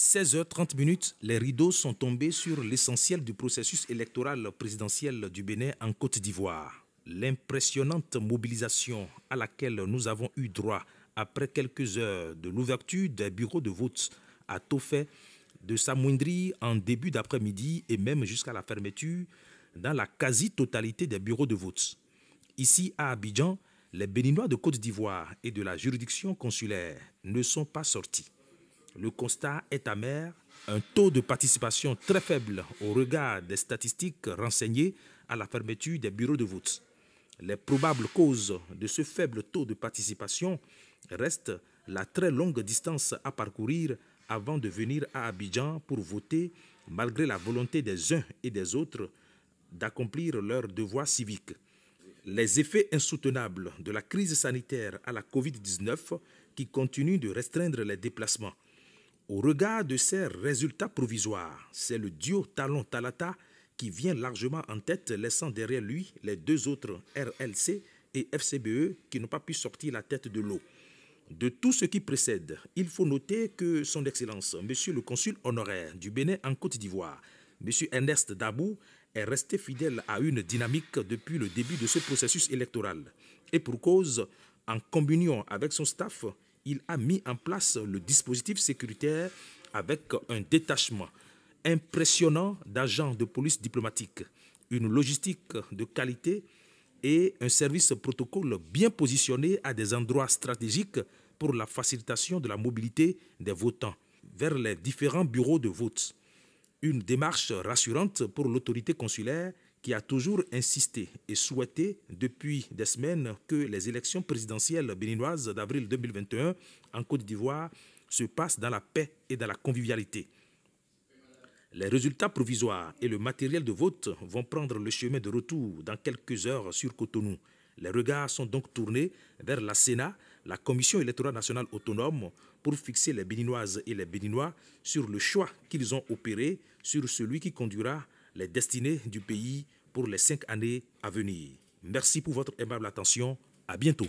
16h30, les rideaux sont tombés sur l'essentiel du processus électoral présidentiel du Bénin en Côte d'Ivoire. L'impressionnante mobilisation à laquelle nous avons eu droit après quelques heures de l'ouverture des bureaux de vote a tout fait de s'amoindrir en début d'après-midi et même jusqu'à la fermeture dans la quasi-totalité des bureaux de vote. Ici à Abidjan, les Béninois de Côte d'Ivoire et de la juridiction consulaire ne sont pas sortis. Le constat est amer, un taux de participation très faible au regard des statistiques renseignées à la fermeture des bureaux de vote. Les probables causes de ce faible taux de participation restent la très longue distance à parcourir avant de venir à Abidjan pour voter, malgré la volonté des uns et des autres d'accomplir leurs devoirs civiques. Les effets insoutenables de la crise sanitaire à la Covid-19 qui continuent de restreindre les déplacements. Au regard de ces résultats provisoires, c'est le duo Talon-Talata qui vient largement en tête, laissant derrière lui les deux autres RLC et FCBE qui n'ont pas pu sortir la tête de l'eau. De tout ce qui précède, il faut noter que son Excellence, Monsieur le consul honoraire du Bénin en Côte d'Ivoire, Monsieur Ernest Dabou, est resté fidèle à une dynamique depuis le début de ce processus électoral. Et pour cause, en communion avec son staff, il a mis en place le dispositif sécuritaire avec un détachement impressionnant d'agents de police diplomatique, une logistique de qualité et un service protocole bien positionné à des endroits stratégiques pour la facilitation de la mobilité des votants vers les différents bureaux de vote. Une démarche rassurante pour l'autorité consulaire qui a toujours insisté et souhaité depuis des semaines que les élections présidentielles béninoises d'avril 2021 en Côte d'Ivoire se passent dans la paix et dans la convivialité. Les résultats provisoires et le matériel de vote vont prendre le chemin de retour dans quelques heures sur Cotonou. Les regards sont donc tournés vers la Sénat, la Commission électorale nationale autonome, pour fixer les Béninoises et les Béninois sur le choix qu'ils ont opéré, sur celui qui conduira les destinées du pays pour les 5 années à venir. Merci pour votre aimable attention. À bientôt.